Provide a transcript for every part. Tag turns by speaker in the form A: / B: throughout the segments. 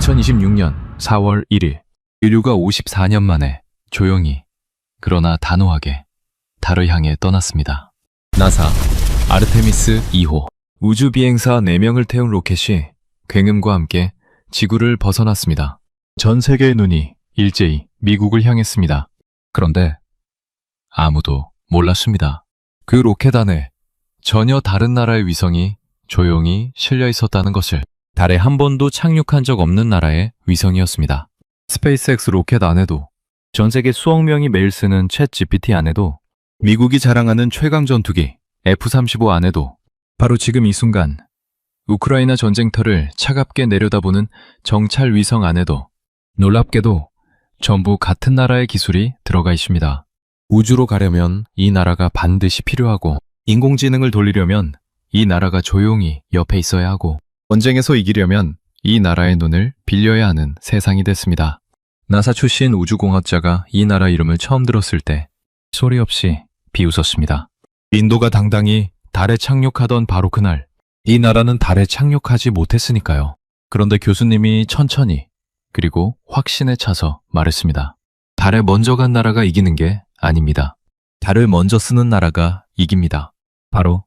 A: 2026년 4월 1일, 인류가 54년 만에 조용히, 그러나 단호하게 달을 향해 떠났습니다. 나사 아르테미스 2호 우주비행사 4명을 태운 로켓이 굉음과 함께 지구를 벗어났습니다. 전 세계의 눈이 일제히 미국을 향했습니다. 그런데 아무도 몰랐습니다. 그 로켓 안에 전혀 다른 나라의 위성이 조용히 실려 있었다는 것을. 달에 한 번도 착륙한 적 없는 나라의 위성이었습니다. 스페이스X 로켓 안에도, 전 세계 수억 명이 매일 쓰는 챗 GPT 안에도, 미국이 자랑하는 최강 전투기 F-35 안에도, 바로 지금 이 순간 우크라이나 전쟁터를 차갑게 내려다보는 정찰 위성 안에도 놀랍게도 전부 같은 나라의 기술이 들어가 있습니다. 우주로 가려면 이 나라가 반드시 필요하고, 인공지능을 돌리려면 이 나라가 조용히 옆에 있어야 하고, 전쟁에서 이기려면 이 나라의 눈을 빌려야 하는 세상이 됐습니다. 나사 출신 우주공학자가 이 나라 이름을 처음 들었을 때 소리 없이 비웃었습니다. 인도가 당당히 달에 착륙하던 바로 그날, 이 나라는 달에 착륙하지 못했으니까요. 그런데 교수님이 천천히, 그리고 확신에 차서 말했습니다. 달에 먼저 간 나라가 이기는 게 아닙니다. 달을 먼저 쓰는 나라가 이깁니다. 바로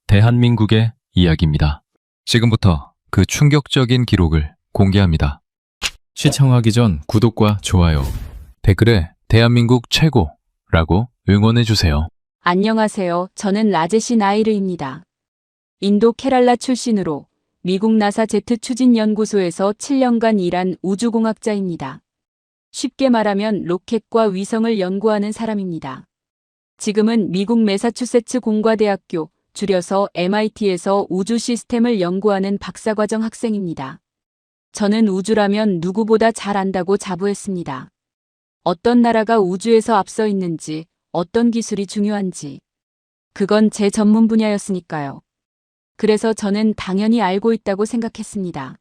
A: 대한민국의 이야기입니다. 지금부터 그 충격적인 기록을 공개합니다. 시청하기 전 구독과 좋아요, 댓글에 대한민국 최고라고 응원해주세요.
B: 안녕하세요. 저는 라제시 나이르입니다. 인도 케랄라 출신으로 미국 나사 제트 추진연구소에서 7년간 일한 우주공학자입니다. 쉽게 말하면 로켓과 위성을 연구하는 사람입니다. 지금은 미국 매사추세츠 공과대학교, 줄여서 MIT에서 우주 시스템을 연구하는 박사과정 학생입니다. 저는 우주라면 누구보다 잘 안다고 자부했습니다. 어떤 나라가 우주에서 앞서 있는지, 어떤 기술이 중요한지. 그건 제 전문 분야였으니까요. 그래서 저는 당연히 알고 있다고 생각했습니다.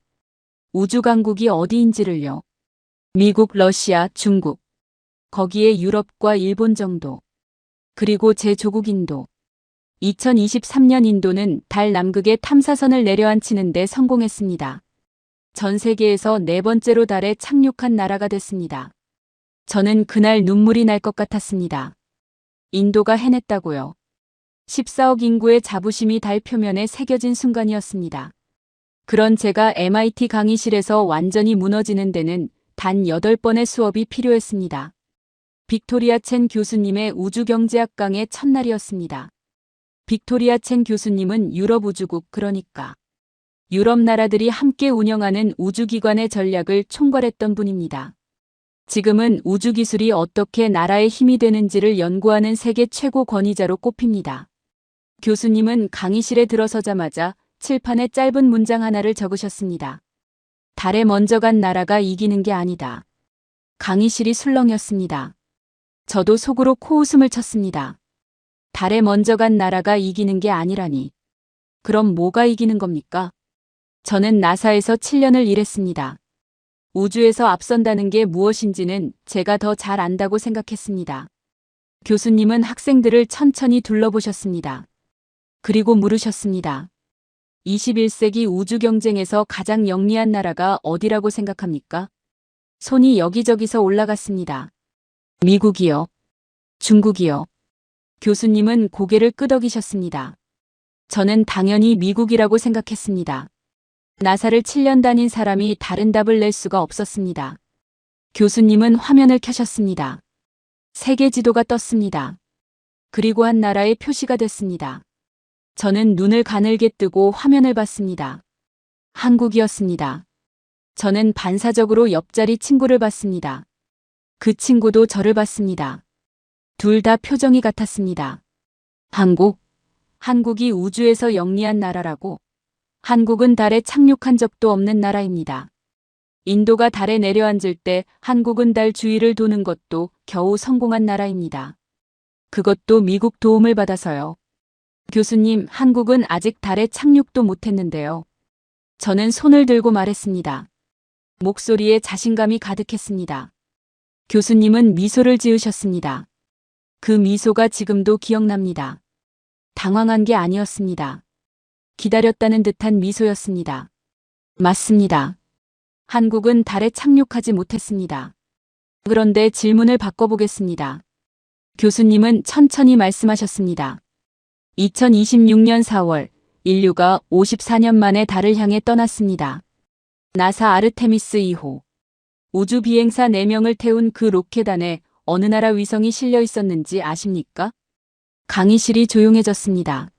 B: 우주 강국이 어디인지를요. 미국, 러시아, 중국. 거기에 유럽과 일본 정도. 그리고 제 조국 인도. 2023년 인도는 달 남극에 탐사선을 내려앉히는 데 성공했습니다. 전 세계에서 4번째로 달에 착륙한 나라가 됐습니다. 저는 그날 눈물이 날 것 같았습니다. 인도가 해냈다고요. 14억 인구의 자부심이 달 표면에 새겨진 순간이었습니다. 그런 제가 MIT 강의실에서 완전히 무너지는 데는 단 8번의 수업이 필요했습니다. 빅토리아 첸 교수님의 우주경제학 강의 첫날이었습니다. 빅토리아 첸 교수님은 유럽 우주국, 그러니까 유럽 나라들이 함께 운영하는 우주기관의 전략을 총괄했던 분입니다. 지금은 우주기술이 어떻게 나라의 힘이 되는지를 연구하는 세계 최고 권위자로 꼽힙니다. 교수님은 강의실에 들어서자마자 칠판에 짧은 문장 하나를 적으셨습니다. 달에 먼저 간 나라가 이기는 게 아니다. 강의실이 술렁였습니다. 저도 속으로 코웃음을 쳤습니다. 달에 먼저 간 나라가 이기는 게 아니라니. 그럼 뭐가 이기는 겁니까? 저는 나사에서 7년을 일했습니다. 우주에서 앞선다는 게 무엇인지는 제가 더 잘 안다고 생각했습니다. 교수님은 학생들을 천천히 둘러보셨습니다. 그리고 물으셨습니다. 21세기 우주 경쟁에서 가장 영리한 나라가 어디라고 생각합니까? 손이 여기저기서 올라갔습니다. 미국이요. 중국이요. 교수님은 고개를 끄덕이셨습니다. 저는 당연히 미국이라고 생각했습니다. 나사를 7년 다닌 사람이 다른 답을 낼 수가 없었습니다. 교수님은 화면을 켜셨습니다. 세계 지도가 떴습니다. 그리고 한 나라의 표시가 됐습니다. 저는 눈을 가늘게 뜨고 화면을 봤습니다. 한국이었습니다. 저는 반사적으로 옆자리 친구를 봤습니다. 그 친구도 저를 봤습니다. 둘 다 표정이 같았습니다. 한국이 우주에서 영리한 나라라고. 한국은 달에 착륙한 적도 없는 나라입니다. 인도가 달에 내려앉을 때 한국은 달 주위를 도는 것도 겨우 성공한 나라입니다. 그것도 미국 도움을 받아서요. 교수님, 한국은 아직 달에 착륙도 못했는데요. 저는 손을 들고 말했습니다. 목소리에 자신감이 가득했습니다. 교수님은 미소를 지으셨습니다. 그 미소가 지금도 기억납니다. 당황한 게 아니었습니다. 기다렸다는 듯한 미소였습니다. 맞습니다. 한국은 달에 착륙하지 못했습니다. 그런데 질문을 바꿔보겠습니다. 교수님은 천천히 말씀하셨습니다. 2026년 4월, 인류가 54년 만에 달을 향해 떠났습니다. 나사 아르테미스 2호. 우주 비행사 4명을 태운 그 로켓 안에 어느 나라 위성이 실려 있었는지 아십니까? 강의실이 조용해졌습니다.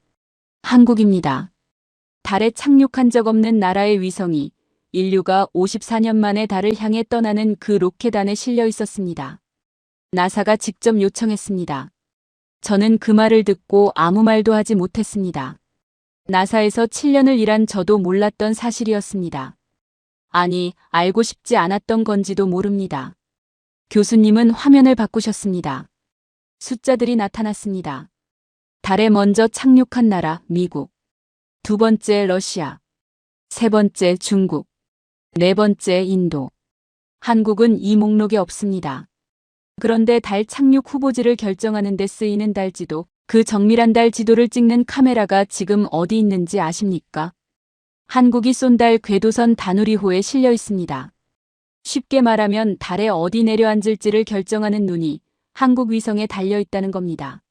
B: 한국입니다. 달에 착륙한 적 없는 나라의 위성이 인류가 54년 만에 달을 향해 떠나는 그 로켓 안에 실려 있었습니다. 나사가 직접 요청했습니다. 저는 그 말을 듣고 아무 말도 하지 못했습니다. 나사에서 7년을 일한 저도 몰랐던 사실이었습니다. 아니, 알고 싶지 않았던 건지도 모릅니다. 교수님은 화면을 바꾸셨습니다. 숫자들이 나타났습니다. 달에 먼저 착륙한 나라, 미국. 두 번째, 러시아. 세 번째, 중국. 네 번째, 인도. 한국은 이 목록에 없습니다. 그런데 달 착륙 후보지를 결정하는 데 쓰이는 달지도, 그 정밀한 달 지도를 찍는 카메라가 지금 어디 있는지 아십니까? 한국이 쏜 달 궤도선 다누리호에 실려 있습니다. 쉽게 말하면 달에 어디 내려앉을지를 결정하는 눈이 한국 위성에 달려 있다는 겁니다.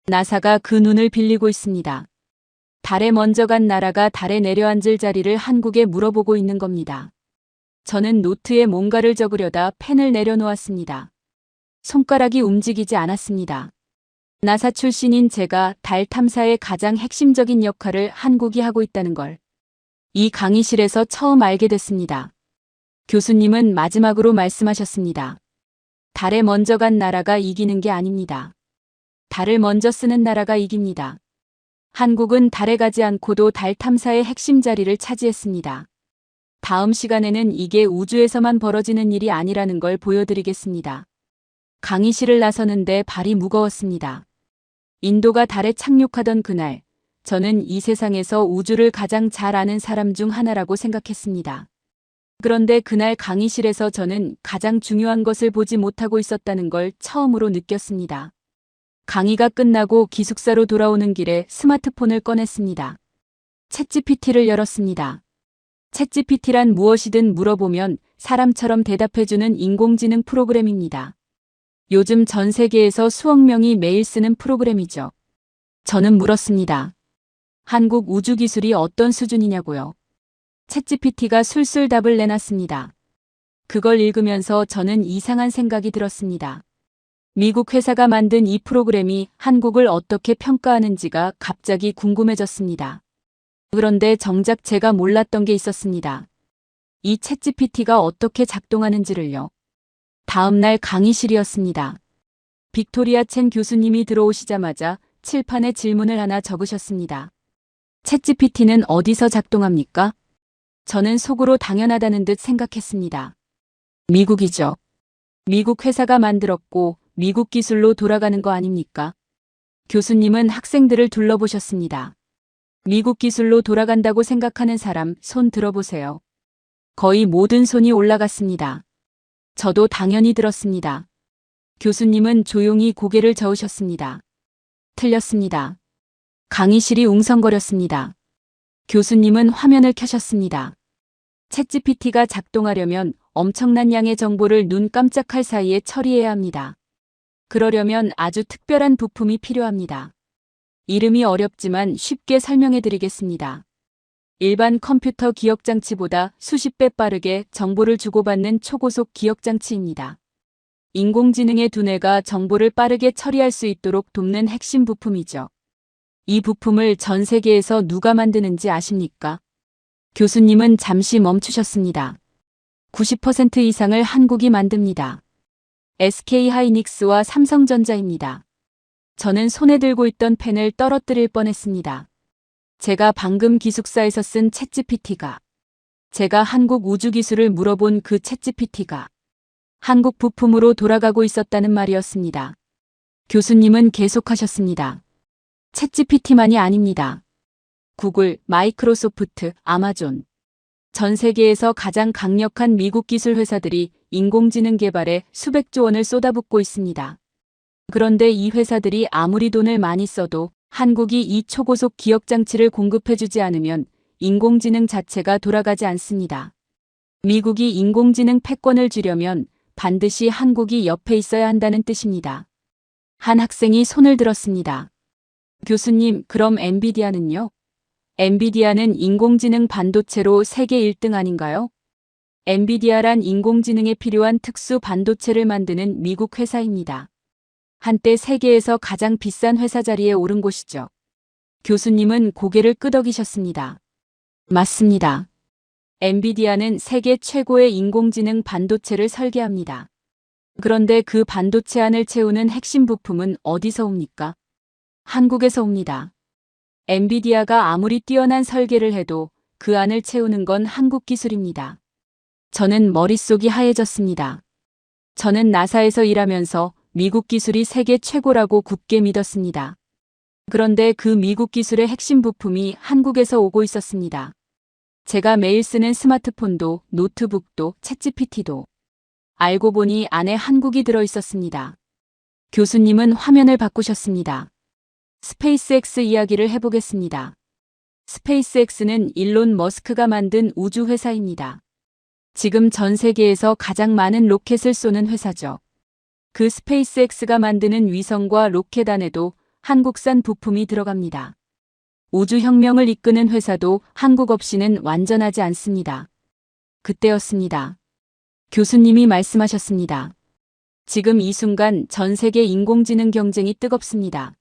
B: 나사가 그 눈을 빌리고 있습니다. 달에 먼저 간 나라가 달에 내려앉을 자리를 한국에 물어보고 있는 겁니다. 저는 노트에 뭔가를 적으려다 펜을 내려놓았습니다. 손가락이 움직이지 않았습니다. 나사 출신인 제가 달 탐사의 가장 핵심적인 역할을 한국이 하고 있다는 걸 이 강의실에서 처음 알게 됐습니다. 교수님은 마지막으로 말씀하셨습니다. 달에 먼저 간 나라가 이기는 게 아닙니다. 달을 먼저 쓰는 나라가 이깁니다. 한국은 달에 가지 않고도 달 탐사의 핵심 자리를 차지했습니다. 다음 시간에는 이게 우주에서만 벌어지는 일이 아니라는 걸 보여드리겠습니다. 강의실을 나서는데 발이 무거웠습니다. 인도가 달에 착륙하던 그날, 저는 이 세상에서 우주를 가장 잘 아는 사람 중 하나라고 생각했습니다. 그런데 그날 강의실에서 저는 가장 중요한 것을 보지 못하고 있었다는 걸 처음으로 느꼈습니다. 강의가 끝나고 기숙사로 돌아오는 길에 스마트폰을 꺼냈습니다. 챗GPT를 열었습니다. 챗GPT란 무엇이든 물어보면 사람처럼 대답해주는 인공지능 프로그램입니다. 요즘 전 세계에서 수억 명이 매일 쓰는 프로그램이죠. 저는 물었습니다. 한국 우주 기술이 어떤 수준이냐고요. 챗GPT가 술술 답을 내놨습니다. 그걸 읽으면서 저는 이상한 생각이 들었습니다. 미국 회사가 만든 이 프로그램이 한국을 어떻게 평가하는지가 갑자기 궁금해졌습니다. 그런데 정작 제가 몰랐던 게 있었습니다. 이 챗GPT가 어떻게 작동하는지를요. 다음 날 강의실이었습니다. 빅토리아 첸 교수님이 들어오시자마자 칠판에 질문을 하나 적으셨습니다. 챗GPT는 어디서 작동합니까? 저는 속으로 당연하다는 듯 생각했습니다. 미국이죠. 미국 회사가 만들었고 미국 기술로 돌아가는 거 아닙니까? 교수님은 학생들을 둘러보셨습니다. 미국 기술로 돌아간다고 생각하는 사람 손 들어보세요. 거의 모든 손이 올라갔습니다. 저도 당연히 들었습니다. 교수님은 조용히 고개를 저으셨습니다. 틀렸습니다. 강의실이 웅성거렸습니다. 교수님은 화면을 켜셨습니다. 챗GPT가 작동하려면 엄청난 양의 정보를 눈 깜짝할 사이에 처리해야 합니다. 그러려면 아주 특별한 부품이 필요합니다. 이름이 어렵지만 쉽게 설명해 드리겠습니다. 일반 컴퓨터 기억장치보다 수십 배 빠르게 정보를 주고받는 초고속 기억장치입니다. 인공지능의 두뇌가 정보를 빠르게 처리할 수 있도록 돕는 핵심 부품이죠. 이 부품을 전 세계에서 누가 만드는지 아십니까? 교수님은 잠시 멈추셨습니다. 90% 이상을 한국이 만듭니다. SK하이닉스와 삼성전자입니다. 저는 손에 들고 있던 펜을 떨어뜨릴 뻔했습니다. 제가 방금 기숙사에서 쓴 챗GPT가, 제가 한국 우주기술을 물어본 그 챗GPT가 한국 부품으로 돌아가고 있었다는 말이었습니다. 교수님은 계속하셨습니다. 챗GPT만이 아닙니다. 구글, 마이크로소프트, 아마존. 전 세계에서 가장 강력한 미국 기술 회사들이 인공지능 개발에 수백조 원을 쏟아붓고 있습니다. 그런데 이 회사들이 아무리 돈을 많이 써도 한국이 이 초고속 기억장치를 공급해주지 않으면 인공지능 자체가 돌아가지 않습니다. 미국이 인공지능 패권을 쥐려면 반드시 한국이 옆에 있어야 한다는 뜻입니다. 한 학생이 손을 들었습니다. 교수님, 그럼 엔비디아는요? 엔비디아는 인공지능 반도체로 세계 1등 아닌가요? 엔비디아란 인공지능에 필요한 특수 반도체를 만드는 미국 회사입니다. 한때 세계에서 가장 비싼 회사 자리에 오른 곳이죠. 교수님은 고개를 끄덕이셨습니다. 맞습니다. 엔비디아는 세계 최고의 인공지능 반도체를 설계합니다. 그런데 그 반도체 안을 채우는 핵심 부품은 어디서 옵니까? 한국에서 옵니다. 엔비디아가 아무리 뛰어난 설계를 해도 그 안을 채우는 건 한국 기술입니다. 저는 머릿속이 하얘졌습니다. 저는 나사에서 일하면서 미국 기술이 세계 최고라고 굳게 믿었습니다. 그런데 그 미국 기술의 핵심 부품이 한국에서 오고 있었습니다. 제가 매일 쓰는 스마트폰도, 노트북도, 챗GPT도. 알고 보니 안에 한국이 들어 있었습니다. 교수님은 화면을 바꾸셨습니다. 스페이스X 이야기를 해보겠습니다. 스페이스X는 일론 머스크가 만든 우주 회사입니다. 지금 전 세계에서 가장 많은 로켓을 쏘는 회사죠. 그 스페이스X가 만드는 위성과 로켓 안에도 한국산 부품이 들어갑니다. 우주혁명을 이끄는 회사도 한국 없이는 완전하지 않습니다. 그때였습니다. 교수님이 말씀하셨습니다. 지금 이 순간 전 세계 인공지능 경쟁이 뜨겁습니다.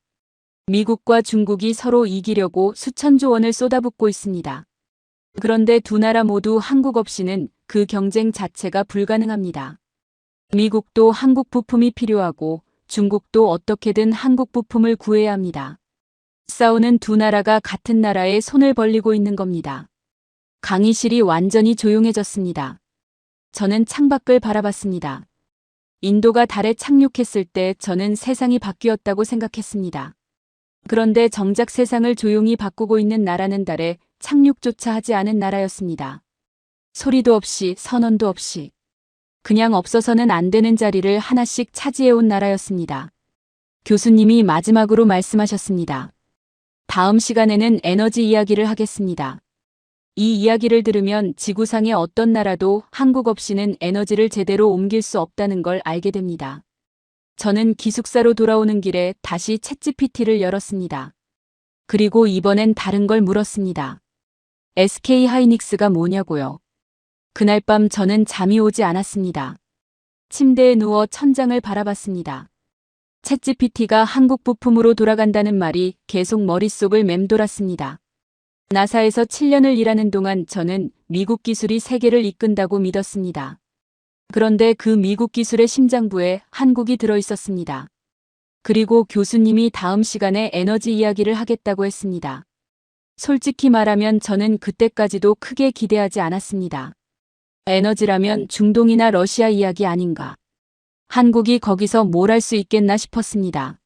B: 미국과 중국이 서로 이기려고 수천조 원을 쏟아붓고 있습니다. 그런데 두 나라 모두 한국 없이는 그 경쟁 자체가 불가능합니다. 미국도 한국 부품이 필요하고 중국도 어떻게든 한국 부품을 구해야 합니다. 싸우는 두 나라가 같은 나라에 손을 벌리고 있는 겁니다. 강의실이 완전히 조용해졌습니다. 저는 창밖을 바라봤습니다. 인도가 달에 착륙했을 때 저는 세상이 바뀌었다고 생각했습니다. 그런데 정작 세상을 조용히 바꾸고 있는 나라는 달에 착륙조차 하지 않은 나라였습니다. 소리도 없이 선언도 없이 그냥 없어서는 안 되는 자리를 하나씩 차지해온 나라였습니다. 교수님이 마지막으로 말씀하셨습니다. 다음 시간에는 에너지 이야기를 하겠습니다. 이 이야기를 들으면 지구상의 어떤 나라도 한국 없이는 에너지를 제대로 옮길 수 없다는 걸 알게 됩니다. 저는 기숙사로 돌아오는 길에 다시 챗GPT를 열었습니다. 그리고 이번엔 다른 걸 물었습니다. SK 하이닉스가 뭐냐고요. 그날 밤 저는 잠이 오지 않았습니다. 침대에 누워 천장을 바라봤습니다. 챗GPT가 한국 부품으로 돌아간다는 말이 계속 머릿속을 맴돌았습니다. 나사에서 7년을 일하는 동안 저는 미국 기술이 세계를 이끈다고 믿었습니다. 그런데 그 미국 기술의 심장부에 한국이 들어 있었습니다. 그리고 교수님이 다음 시간에 에너지 이야기를 하겠다고 했습니다. 솔직히 말하면 저는 그때까지도 크게 기대하지 않았습니다. 에너지라면 중동이나 러시아 이야기 아닌가. 한국이 거기서 뭘 할 수 있겠나 싶었습니다.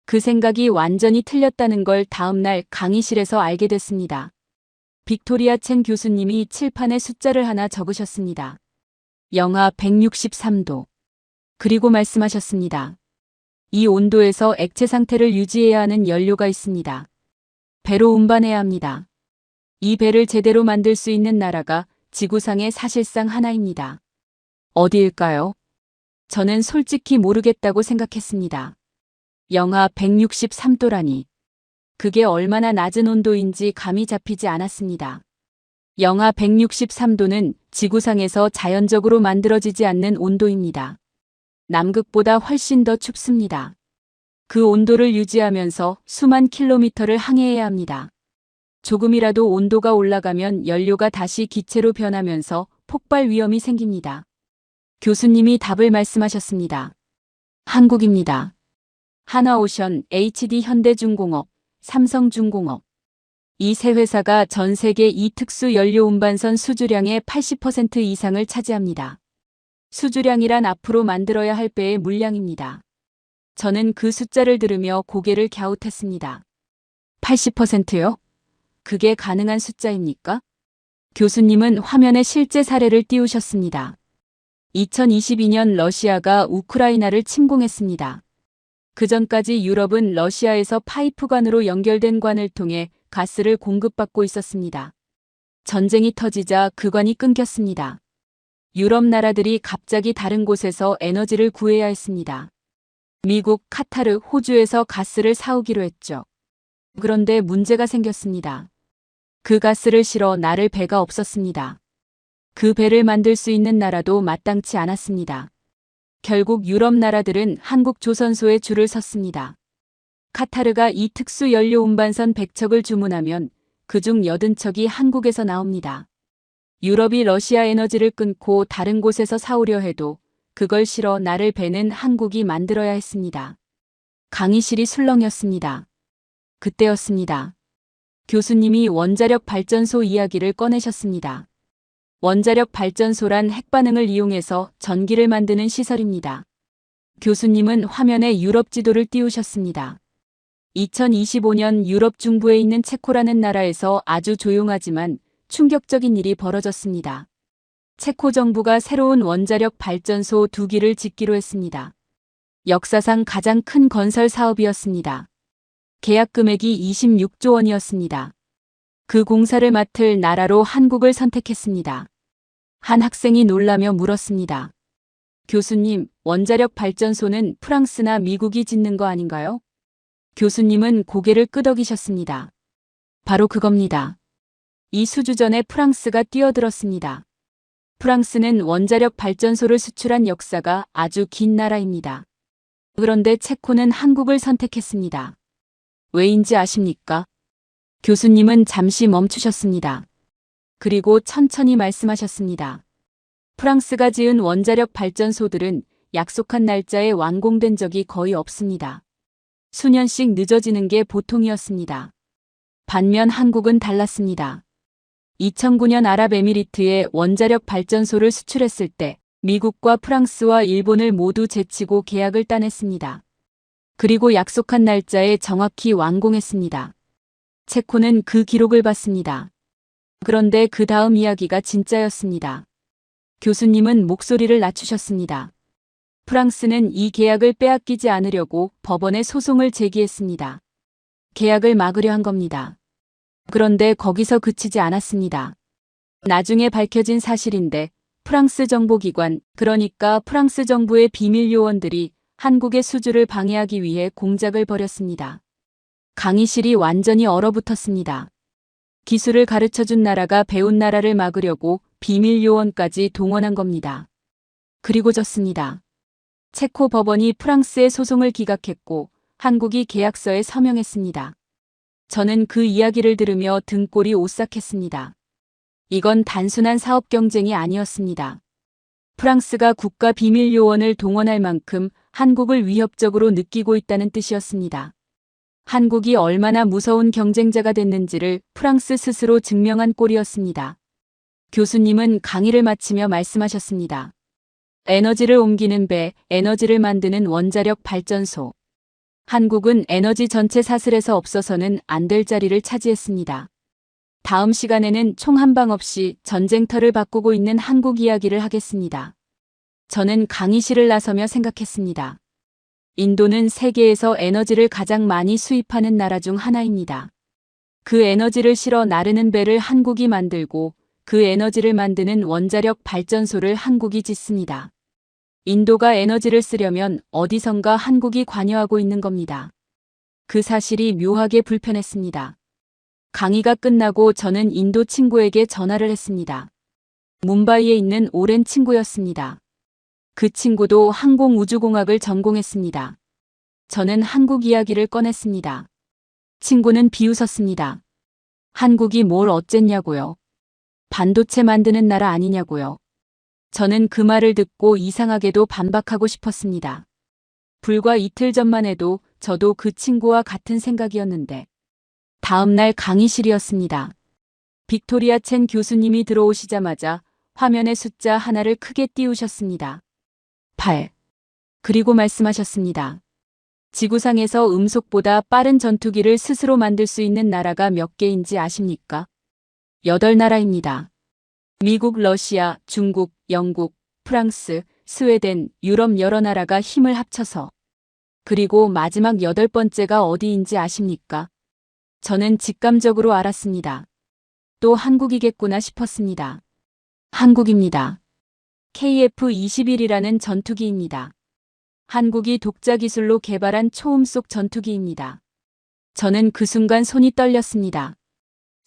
B: 그 생각이 완전히 틀렸다는 걸 다음날 강의실에서 알게 됐습니다. 빅토리아 첸 교수님이 칠판에 숫자를 하나 적으셨습니다. 영하 163도. 그리고 말씀하셨습니다. 이 온도에서 액체 상태를 유지해야 하는 연료가 있습니다. 배로 운반해야 합니다. 이 배를 제대로 만들 수 있는 나라가 지구상에 사실상 하나입니다. 어디일까요? 저는 솔직히 모르겠다고 생각했습니다. 영하 163도라니. 그게 얼마나 낮은 온도인지 감이 잡히지 않았습니다. 영하 163도는 지구상에서 자연적으로 만들어지지 않는 온도입니다. 남극보다 훨씬 더 춥습니다. 그 온도를 유지하면서 수만 킬로미터를 항해해야 합니다. 조금이라도 온도가 올라가면 연료가 다시 기체로 변하면서 폭발 위험이 생깁니다. 교수님이 답을 말씀하셨습니다. 한국입니다. 하나오션, HD 현대중공업, 삼성중공업. 이 세 회사가 전 세계 이 특수 연료 운반선 수주량의 80% 이상을 차지합니다. 수주량이란 앞으로 만들어야 할 배의 물량입니다. 저는 그 숫자를 들으며 고개를 갸웃했습니다. 80%요? 그게 가능한 숫자입니까? 교수님은 화면에 실제 사례를 띄우셨습니다. 2022년 러시아가 우크라이나를 침공했습니다. 그 전까지 유럽은 러시아에서 파이프관으로 연결된 관을 통해 가스를 공급받고 있었습니다. 전쟁이 터지자 그 관이 끊겼습니다. 유럽 나라들이 갑자기 다른 곳에서 에너지를 구해야 했습니다. 미국, 카타르, 호주에서 가스를 사오기로 했죠. 그런데 문제가 생겼습니다. 그 가스를 실어 나를 배가 없었습니다. 그 배를 만들 수 있는 나라도 마땅치 않았습니다. 결국 유럽 나라들은 한국 조선소에 줄을 섰습니다. 카타르가 이 특수 연료 운반선 100척을 주문하면 그중 80척이 한국에서 나옵니다. 유럽이 러시아 에너지를 끊고 다른 곳에서 사오려 해도 그걸 실어 나를 배는 한국이 만들어야 했습니다. 강의실이 술렁였습니다. 그때였습니다. 교수님이 원자력 발전소 이야기를 꺼내셨습니다. 원자력 발전소란 핵반응을 이용해서 전기를 만드는 시설입니다. 교수님은 화면에 유럽 지도를 띄우셨습니다. 2025년 유럽 중부에 있는 체코라는 나라에서 아주 조용하지만 충격적인 일이 벌어졌습니다. 체코 정부가 새로운 원자력 발전소 2기를 짓기로 했습니다. 역사상 가장 큰 건설 사업이었습니다. 계약 금액이 26조 원이었습니다. 그 공사를 맡을 나라로 한국을 선택했습니다. 한 학생이 놀라며 물었습니다. 교수님, 원자력 발전소는 프랑스나 미국이 짓는 거 아닌가요? 교수님은 고개를 끄덕이셨습니다. 바로 그겁니다. 이 수주 전에 프랑스가 뛰어들었습니다. 프랑스는 원자력 발전소를 수출한 역사가 아주 긴 나라입니다. 그런데 체코는 한국을 선택했습니다. 왜인지 아십니까? 교수님은 잠시 멈추셨습니다. 그리고 천천히 말씀하셨습니다. 프랑스가 지은 원자력 발전소들은 약속한 날짜에 완공된 적이 거의 없습니다. 수년씩 늦어지는 게 보통이었습니다. 반면 한국은 달랐습니다. 2009년 아랍에미리트에 원자력 발전소를 수출했을 때 미국과 프랑스와 일본을 모두 제치고 계약을 따냈습니다. 그리고 약속한 날짜에 정확히 완공했습니다. 체코는 그 기록을 봤습니다. 그런데 그 다음 이야기가 진짜였습니다. 교수님은 목소리를 낮추셨습니다. 프랑스는 이 계약을 빼앗기지 않으려고 법원에 소송을 제기했습니다. 계약을 막으려 한 겁니다. 그런데 거기서 그치지 않았습니다. 나중에 밝혀진 사실인데 프랑스 정보기관, 그러니까 프랑스 정부의 비밀 요원들이 한국의 수주를 방해하기 위해 공작을 벌였습니다. 강의실이 완전히 얼어붙었습니다. 기술을 가르쳐준 나라가 배운 나라를 막으려고 비밀 요원까지 동원한 겁니다. 그리고 졌습니다. 체코 법원이 프랑스의 소송을 기각했고 한국이 계약서에 서명했습니다. 저는 그 이야기를 들으며 등골이 오싹했습니다. 이건 단순한 사업 경쟁이 아니었습니다. 프랑스가 국가 비밀 요원을 동원할 만큼 한국을 위협적으로 느끼고 있다는 뜻이었습니다. 한국이 얼마나 무서운 경쟁자가 됐는지를 프랑스 스스로 증명한 꼴이었습니다. 교수님은 강의를 마치며 말씀하셨습니다. 에너지를 옮기는 배, 에너지를 만드는 원자력 발전소. 한국은 에너지 전체 사슬에서 없어서는 안 될 자리를 차지했습니다. 다음 시간에는 총 한 방 없이 전쟁터를 바꾸고 있는 한국 이야기를 하겠습니다. 저는 강의실을 나서며 생각했습니다. 인도는 세계에서 에너지를 가장 많이 수입하는 나라 중 하나입니다. 그 에너지를 실어 나르는 배를 한국이 만들고 그 에너지를 만드는 원자력 발전소를 한국이 짓습니다. 인도가 에너지를 쓰려면 어디선가 한국이 관여하고 있는 겁니다. 그 사실이 묘하게 불편했습니다. 강의가 끝나고 저는 인도 친구에게 전화를 했습니다. 뭄바이에 있는 오랜 친구였습니다. 그 친구도 항공우주공학을 전공했습니다. 저는 한국 이야기를 꺼냈습니다. 친구는 비웃었습니다. 한국이 뭘 어쨌냐고요. 반도체 만드는 나라 아니냐고요. 저는 그 말을 듣고 이상하게도 반박하고 싶었습니다. 불과 이틀 전만 해도 저도 그 친구와 같은 생각이었는데 다음 날 강의실이었습니다. 빅토리아 첸 교수님이 들어오시자마자 화면에 숫자 하나를 크게 띄우셨습니다. 8. 그리고 말씀하셨습니다. 지구상에서 음속보다 빠른 전투기를 스스로 만들 수 있는 나라가 몇 개인지 아십니까? 8나라입니다. 미국, 러시아, 중국, 영국, 프랑스, 스웨덴, 유럽 여러 나라가 힘을 합쳐서. 그리고 마지막 8번째가 어디인지 아십니까? 저는 직감적으로 알았습니다. 또 한국이겠구나 싶었습니다. 한국입니다. KF-21이라는 전투기입니다. 한국이 독자 기술로 개발한 초음속 전투기입니다. 저는 그 순간 손이 떨렸습니다.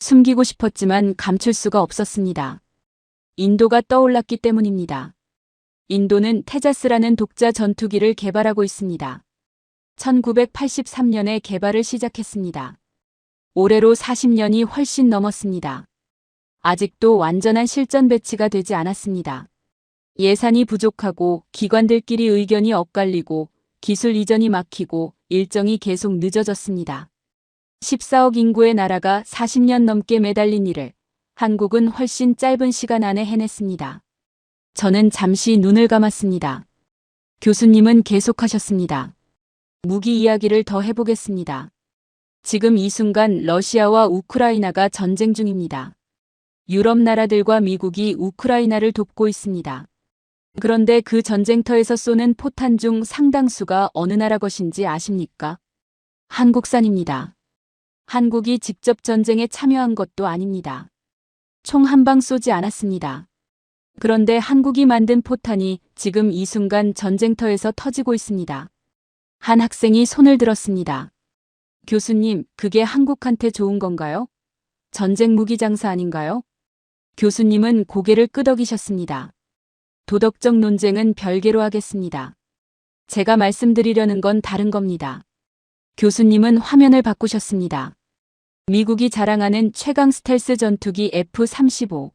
B: 숨기고 싶었지만 감출 수가 없었습니다. 인도가 떠올랐기 때문입니다. 인도는 테자스라는 독자 전투기를 개발하고 있습니다. 1983년에 개발을 시작했습니다. 올해로 40년이 훨씬 넘었습니다. 아직도 완전한 실전 배치가 되지 않았습니다. 예산이 부족하고 기관들끼리 의견이 엇갈리고 기술 이전이 막히고 일정이 계속 늦어졌습니다. 14억 인구의 나라가 40년 넘게 매달린 일을 한국은 훨씬 짧은 시간 안에 해냈습니다. 저는 잠시 눈을 감았습니다. 교수님은 계속하셨습니다. 무기 이야기를 더 해보겠습니다. 지금 이 순간 러시아와 우크라이나가 전쟁 중입니다. 유럽 나라들과 미국이 우크라이나를 돕고 있습니다. 그런데 그 전쟁터에서 쏘는 포탄 중 상당수가 어느 나라 것인지 아십니까? 한국산입니다. 한국이 직접 전쟁에 참여한 것도 아닙니다. 총 한 방 쏘지 않았습니다. 그런데 한국이 만든 포탄이 지금 이 순간 전쟁터에서 터지고 있습니다. 한 학생이 손을 들었습니다. 교수님, 그게 한국한테 좋은 건가요? 전쟁 무기 장사 아닌가요? 교수님은 고개를 끄덕이셨습니다. 도덕적 논쟁은 별개로 하겠습니다. 제가 말씀드리려는 건 다른 겁니다. 교수님은 화면을 바꾸셨습니다. 미국이 자랑하는 최강 스텔스 전투기 F-35.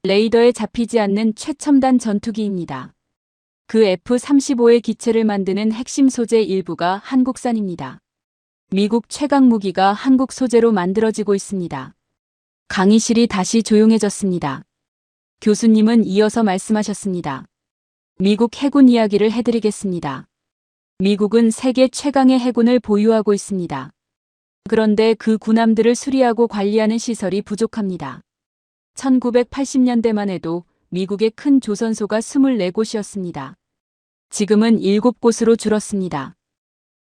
B: 레이더에 잡히지 않는 최첨단 전투기입니다. 그 F-35의 기체를 만드는 핵심 소재 일부가 한국산입니다. 미국 최강 무기가 한국 소재로 만들어지고 있습니다. 강의실이 다시 조용해졌습니다. 교수님은 이어서 말씀하셨습니다. 미국 해군 이야기를 해드리겠습니다. 미국은 세계 최강의 해군을 보유하고 있습니다. 그런데 그 군함들을 수리하고 관리하는 시설이 부족합니다. 1980년대만 해도 미국의 큰 조선소가 24곳이었습니다. 지금은 7곳으로 줄었습니다.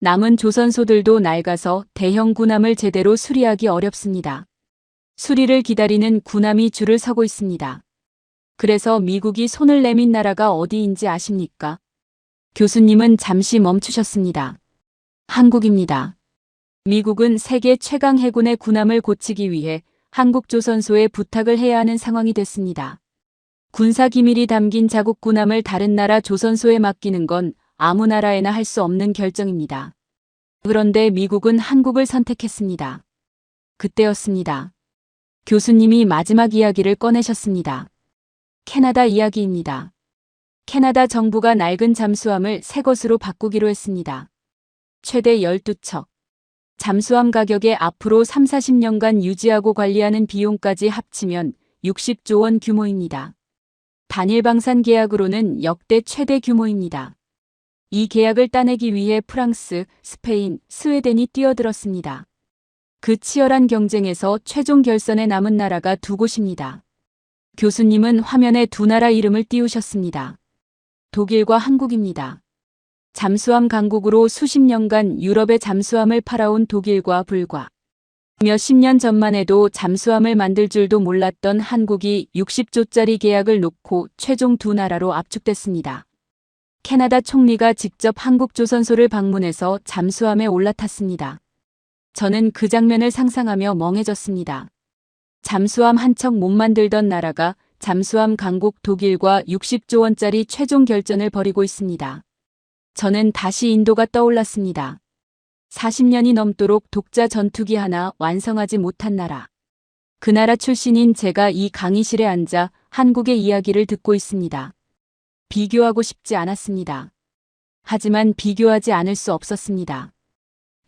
B: 남은 조선소들도 낡아서 대형 군함을 제대로 수리하기 어렵습니다. 수리를 기다리는 군함이 줄을 서고 있습니다. 그래서 미국이 손을 내민 나라가 어디인지 아십니까? 교수님은 잠시 멈추셨습니다. 한국입니다. 미국은 세계 최강 해군의 군함을 고치기 위해 한국 조선소에 부탁을 해야 하는 상황이 됐습니다. 군사 기밀이 담긴 자국 군함을 다른 나라 조선소에 맡기는 건 아무 나라에나 할 수 없는 결정입니다. 그런데 미국은 한국을 선택했습니다. 그때였습니다. 교수님이 마지막 이야기를 꺼내셨습니다. 캐나다 이야기입니다. 캐나다 정부가 낡은 잠수함을 새 것으로 바꾸기로 했습니다. 최대 12척. 잠수함 가격에 앞으로 30-40년간 유지하고 관리하는 비용까지 합치면 60조 원 규모입니다. 단일 방산 계약으로는 역대 최대 규모입니다. 이 계약을 따내기 위해 프랑스, 스페인, 스웨덴이 뛰어들었습니다. 그 치열한 경쟁에서 최종 결선에 남은 나라가 두 곳입니다. 교수님은 화면에 두 나라 이름을 띄우셨습니다. 독일과 한국입니다. 잠수함 강국으로 수십 년간 유럽의 잠수함을 팔아온 독일과 불과 몇십 년 전만 해도 잠수함을 만들 줄도 몰랐던 한국이 60조짜리 계약을 놓고 최종 두 나라로 압축됐습니다. 캐나다 총리가 직접 한국 조선소를 방문해서 잠수함에 올라탔습니다. 저는 그 장면을 상상하며 멍해졌습니다. 잠수함 한 척 못 만들던 나라가 잠수함 강국 독일과 60조 원짜리 최종 결전을 벌이고 있습니다. 저는 다시 인도가 떠올랐습니다. 40년이 넘도록 독자 전투기 하나 완성하지 못한 나라. 그 나라 출신인 제가 이 강의실에 앉아 한국의 이야기를 듣고 있습니다. 비교하고 싶지 않았습니다. 하지만 비교하지 않을 수 없었습니다.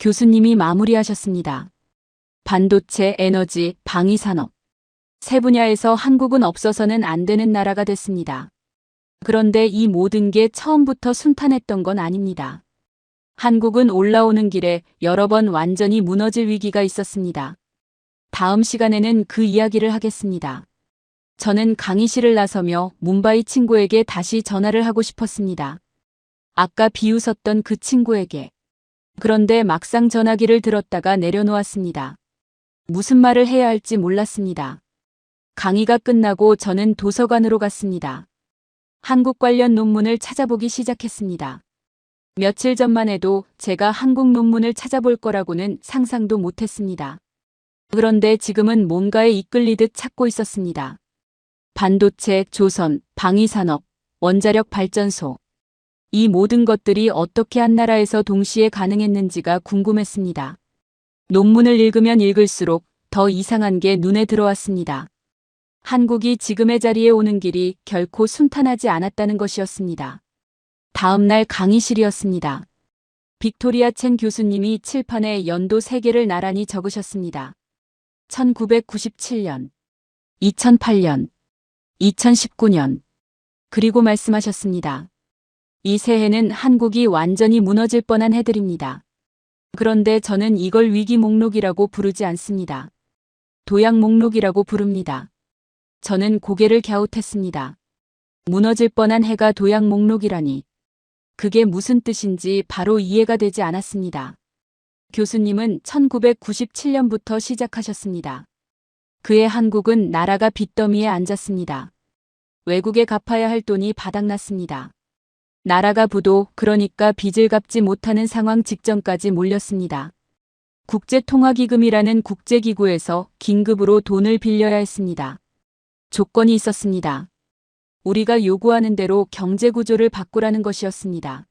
B: 교수님이 마무리하셨습니다. 반도체, 에너지, 방위산업. 세 분야에서 한국은 없어서는 안 되는 나라가 됐습니다. 그런데 이 모든 게 처음부터 순탄했던 건 아닙니다. 한국은 올라오는 길에 여러 번 완전히 무너질 위기가 있었습니다. 다음 시간에는 그 이야기를 하겠습니다. 저는 강의실을 나서며 뭄바이 친구에게 다시 전화를 하고 싶었습니다. 아까 비웃었던 그 친구에게. 그런데 막상 전화기를 들었다가 내려놓았습니다. 무슨 말을 해야 할지 몰랐습니다. 강의가 끝나고 저는 도서관으로 갔습니다. 한국 관련 논문을 찾아보기 시작했습니다. 며칠 전만 해도 제가 한국 논문을 찾아볼 거라고는 상상도 못했습니다. 그런데 지금은 뭔가에 이끌리듯 찾고 있었습니다. 반도체, 조선, 방위산업, 원자력 발전소. 이 모든 것들이 어떻게 한 나라에서 동시에 가능했는지가 궁금했습니다. 논문을 읽으면 읽을수록 더 이상한 게 눈에 들어왔습니다. 한국이 지금의 자리에 오는 길이 결코 순탄하지 않았다는 것이었습니다. 다음 날 강의실이었습니다. 빅토리아 첸 교수님이 칠판에 연도 3개를 나란히 적으셨습니다. 1997년, 2008년, 2019년. 그리고 말씀하셨습니다. 이 새해는 한국이 완전히 무너질 뻔한 해들입니다. 그런데 저는 이걸 위기 목록이라고 부르지 않습니다. 도약 목록이라고 부릅니다. 저는 고개를 갸웃했습니다. 무너질 뻔한 해가 도약 목록이라니. 그게 무슨 뜻인지 바로 이해가 되지 않았습니다. 교수님은 1997년부터 시작하셨습니다. 그해 한국은 나라가 빚더미에 앉았습니다. 외국에 갚아야 할 돈이 바닥났습니다. 나라가 부도, 그러니까 빚을 갚지 못하는 상황 직전까지 몰렸습니다. 국제통화기금이라는 국제기구에서 긴급으로 돈을 빌려야 했습니다. 조건이 있었습니다. 우리가 요구하는 대로 경제구조를 바꾸라는 것이었습니다.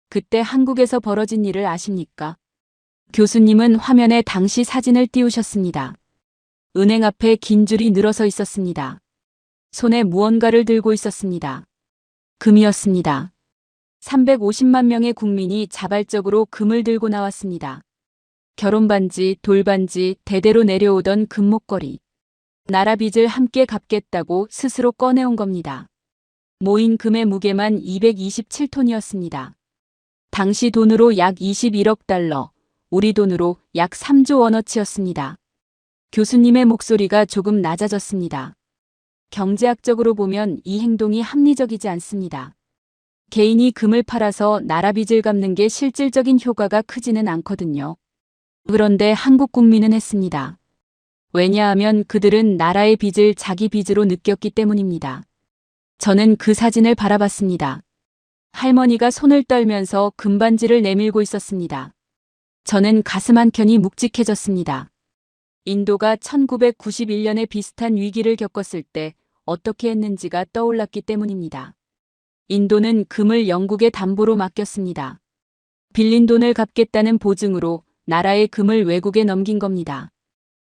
B: 그때 한국에서 벌어진 일을 아십니까? 교수님은 화면에 당시 사진을 띄우셨습니다. 은행 앞에 긴 줄이 늘어서 있었습니다. 손에 무언가를 들고 있었습니다. 금이었습니다. 350만 명의 국민이 자발적으로 금을 들고 나왔습니다. 결혼반지, 돌반지, 대대로 내려오던 금목걸이. 나라 빚을 함께 갚겠다고 스스로 꺼내온 겁니다. 모인 금의 무게만 227톤이었습니다. 당시 돈으로 약 21억 달러, 우리 돈으로 약 3조 원어치였습니다. 교수님의 목소리가 조금 낮아졌습니다. 경제학적으로 보면 이 행동이 합리적이지 않습니다. 개인이 금을 팔아서 나라 빚을 갚는 게 실질적인 효과가 크지는 않거든요. 그런데 한국 국민은 했습니다. 왜냐하면 그들은 나라의 빚을 자기 빚으로 느꼈기 때문입니다. 저는 그 사진을 바라봤습니다. 할머니가 손을 떨면서 금반지를 내밀고 있었습니다. 저는 가슴 한켠이 묵직해졌습니다. 인도가 1991년에 비슷한 위기를 겪었을 때 어떻게 했는지가 떠올랐기 때문입니다. 인도는 금을 영국에 담보로 맡겼습니다. 빌린 돈을 갚겠다는 보증으로 나라의 금을 외국에 넘긴 겁니다.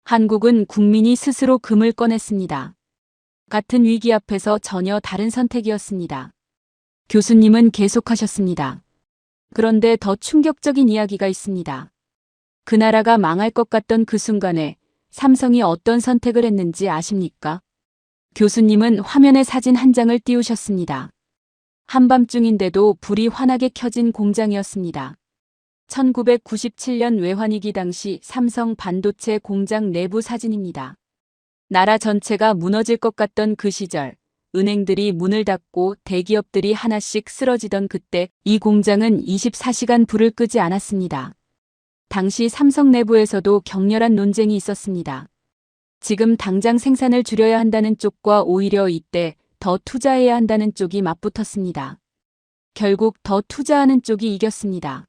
B: 한국은 국민이 스스로 금을 꺼냈습니다. 같은 위기 앞에서 전혀 다른 선택이었습니다. 교수님은 계속하셨습니다. 그런데 더 충격적인 이야기가 있습니다. 그 나라가 망할 것 같던 그 순간에 삼성이 어떤 선택을 했는지 아십니까? 교수님은 화면에 사진 한 장을 띄우셨습니다. 한밤중인데도 불이 환하게 켜진 공장이었습니다. 1997년 외환위기 당시 삼성 반도체 공장 내부 사진입니다. 나라 전체가 무너질 것 같던 그 시절, 은행들이 문을 닫고 대기업들이 하나씩 쓰러지던 그때 이 공장은 24시간 불을 끄지 않았습니다. 당시 삼성 내부에서도 격렬한 논쟁이 있었습니다. 지금 당장 생산을 줄여야 한다는 쪽과 오히려 이때 더 투자해야 한다는 쪽이 맞붙었습니다. 결국 더 투자하는 쪽이 이겼습니다.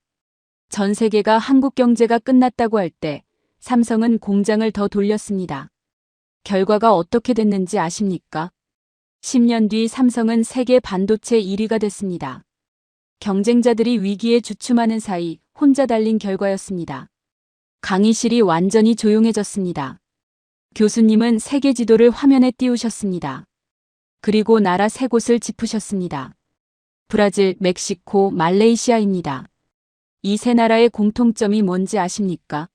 B: 전 세계가 한국 경제가 끝났다고 할 때 삼성은 공장을 더 돌렸습니다. 결과가 어떻게 됐는지 아십니까? 10년 뒤 삼성은 세계 반도체 1위가 됐습니다. 경쟁자들이 위기에 주춤하는 사이 혼자 달린 결과였습니다. 강의실이 완전히 조용해졌습니다. 교수님은 세계 지도를 화면에 띄우셨습니다. 그리고 나라 3곳을 짚으셨습니다. 브라질, 멕시코, 말레이시아입니다. 이 세 나라의 공통점이 뭔지 아십니까?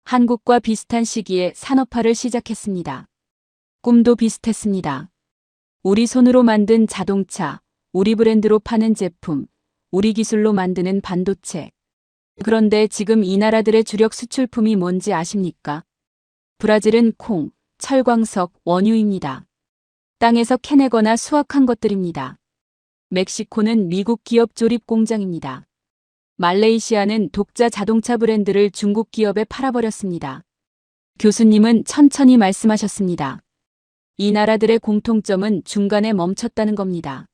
B: 한국과 비슷한 시기에 산업화를 시작했습니다. 꿈도 비슷했습니다. 우리 손으로 만든 자동차, 우리 브랜드로 파는 제품, 우리 기술로 만드는 반도체. 그런데 지금 이 나라들의 주력 수출품이 뭔지 아십니까? 브라질은 콩, 철광석, 원유입니다. 땅에서 캐내거나 수확한 것들입니다. 멕시코는 미국 기업 조립 공장입니다. 말레이시아는 독자 자동차 브랜드를 중국 기업에 팔아버렸습니다. 교수님은 천천히 말씀하셨습니다. 이 나라들의 공통점은 중간에 멈췄다는 겁니다.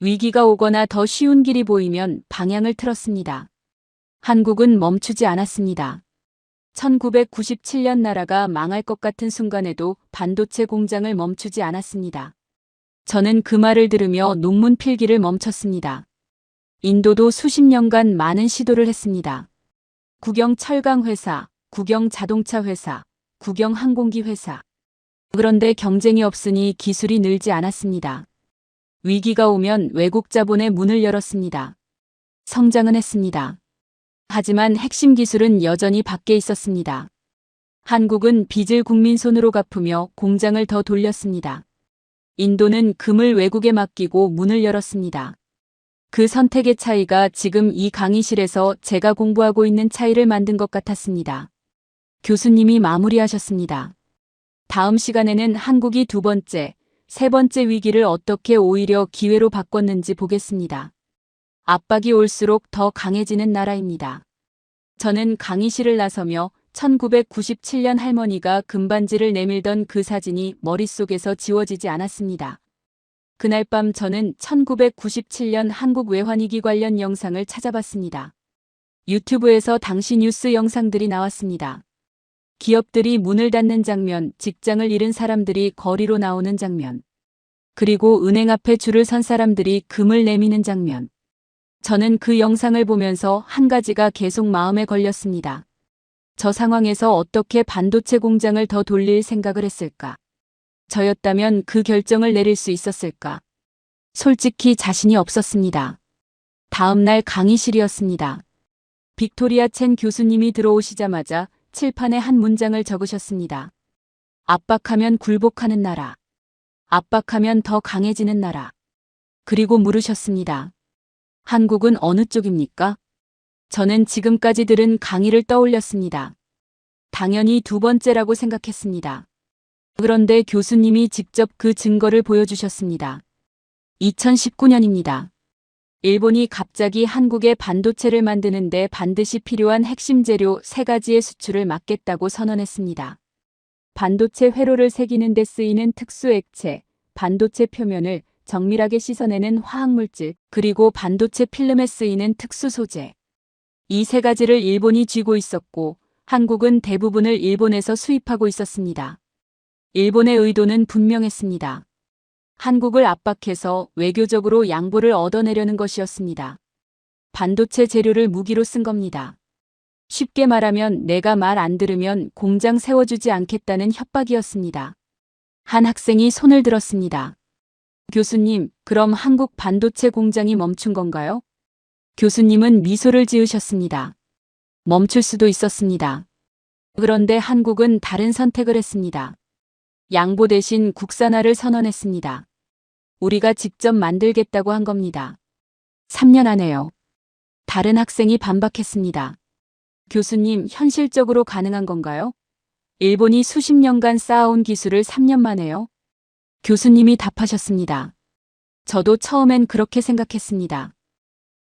B: 위기가 오거나 더 쉬운 길이 보이면 방향을 틀었습니다. 한국은 멈추지 않았습니다. 1997년 나라가 망할 것 같은 순간에도 반도체 공장을 멈추지 않았습니다. 저는 그 말을 들으며 논문 필기를 멈췄습니다. 인도도 수십 년간 많은 시도를 했습니다. 국영 철강 회사, 국영 자동차 회사, 국영 항공기 회사. 그런데 경쟁이 없으니 기술이 늘지 않았습니다. 위기가 오면 외국 자본의 문을 열었습니다. 성장은 했습니다. 하지만 핵심 기술은 여전히 밖에 있었습니다. 한국은 빚을 국민 손으로 갚으며 공장을 더 돌렸습니다. 인도는 금을 외국에 맡기고 문을 열었습니다. 그 선택의 차이가 지금 이 강의실에서 제가 공부하고 있는 차이를 만든 것 같았습니다. 교수님이 마무리하셨습니다. 다음 시간에는 한국이 두 번째, 세 번째 위기를 어떻게 오히려 기회로 바꿨는지 보겠습니다. 압박이 올수록 더 강해지는 나라입니다. 저는 강의실을 나서며 1997년 할머니가 금반지를 내밀던 그 사진이 머릿속에서 지워지지 않았습니다. 그날 밤 저는 1997년 한국 외환위기 관련 영상을 찾아봤습니다. 유튜브에서 당시 뉴스 영상들이 나왔습니다. 기업들이 문을 닫는 장면, 직장을 잃은 사람들이 거리로 나오는 장면, 그리고 은행 앞에 줄을 선 사람들이 금을 내미는 장면. 저는 그 영상을 보면서 한 가지가 계속 마음에 걸렸습니다. 저 상황에서 어떻게 반도체 공장을 더 돌릴 생각을 했을까? 저였다면 그 결정을 내릴 수 있었을까? 솔직히 자신이 없었습니다. 다음 날 강의실이었습니다. 빅토리아 첸 교수님이 들어오시자마자 칠판에 한 문장을 적으셨습니다. 압박하면 굴복하는 나라. 압박하면 더 강해지는 나라. 그리고 물으셨습니다. 한국은 어느 쪽입니까? 저는 지금까지 들은 강의를 떠올렸습니다. 당연히 두 번째라고 생각했습니다. 그런데 교수님이 직접 그 증거를 보여주셨습니다. 2019년입니다. 일본이 갑자기 한국의 반도체를 만드는데 반드시 필요한 핵심 재료 3가지의 수출을 막겠다고 선언했습니다. 반도체 회로를 새기는 데 쓰이는 특수 액체, 반도체 표면을 정밀하게 씻어내는 화학물질, 그리고 반도체 필름에 쓰이는 특수 소재. 이 3가지를 일본이 쥐고 있었고 한국은 대부분을 일본에서 수입하고 있었습니다. 일본의 의도는 분명했습니다. 한국을 압박해서 외교적으로 양보를 얻어내려는 것이었습니다. 반도체 재료를 무기로 쓴 겁니다. 쉽게 말하면 내가 말 안 들으면 공장 세워주지 않겠다는 협박이었습니다. 한 학생이 손을 들었습니다. 교수님, 그럼 한국 반도체 공장이 멈춘 건가요? 교수님은 미소를 지으셨습니다. 멈출 수도 있었습니다. 그런데 한국은 다른 선택을 했습니다. 양보 대신 국산화를 선언했습니다. 우리가 직접 만들겠다고 한 겁니다. 3년 안에요. 다른 학생이 반박했습니다. 교수님, 현실적으로 가능한 건가요? 일본이 수십 년간 쌓아온 기술을 3년 만에요? 교수님이 답하셨습니다. 저도 처음엔 그렇게 생각했습니다.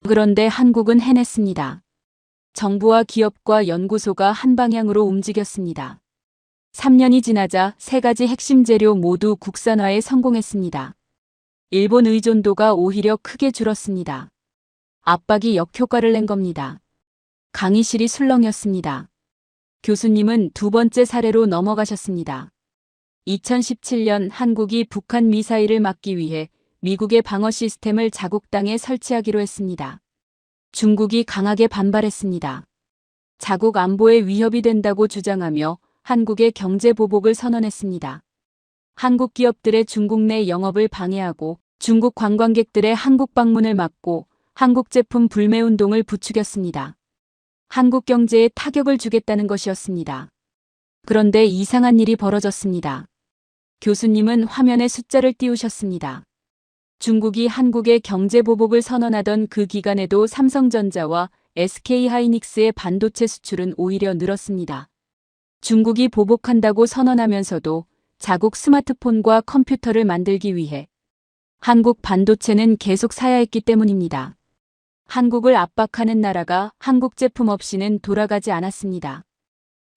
B: 그런데 한국은 해냈습니다. 정부와 기업과 연구소가 한 방향으로 움직였습니다. 3년이 지나자 3가지 핵심 재료 모두 국산화에 성공했습니다. 일본 의존도가 오히려 크게 줄었습니다. 압박이 역효과를 낸 겁니다. 강의실이 술렁였습니다. 교수님은 두 번째 사례로 넘어가셨습니다. 2017년 한국이 북한 미사일을 막기 위해 미국의 방어 시스템을 자국 땅에 설치하기로 했습니다. 중국이 강하게 반발했습니다. 자국 안보에 위협이 된다고 주장하며 한국의 경제 보복을 선언했습니다. 한국 기업들의 중국 내 영업을 방해하고 중국 관광객들의 한국 방문을 막고 한국 제품 불매 운동을 부추겼습니다. 한국 경제에 타격을 주겠다는 것이었습니다. 그런데 이상한 일이 벌어졌습니다. 교수님은 화면에 숫자를 띄우셨습니다. 중국이 한국의 경제 보복을 선언하던 그 기간에도 삼성전자와 SK하이닉스의 반도체 수출은 오히려 늘었습니다. 중국이 보복한다고 선언하면서도 자국 스마트폰과 컴퓨터를 만들기 위해 한국 반도체는 계속 사야 했기 때문입니다. 한국을 압박하는 나라가 한국 제품 없이는 돌아가지 않았습니다.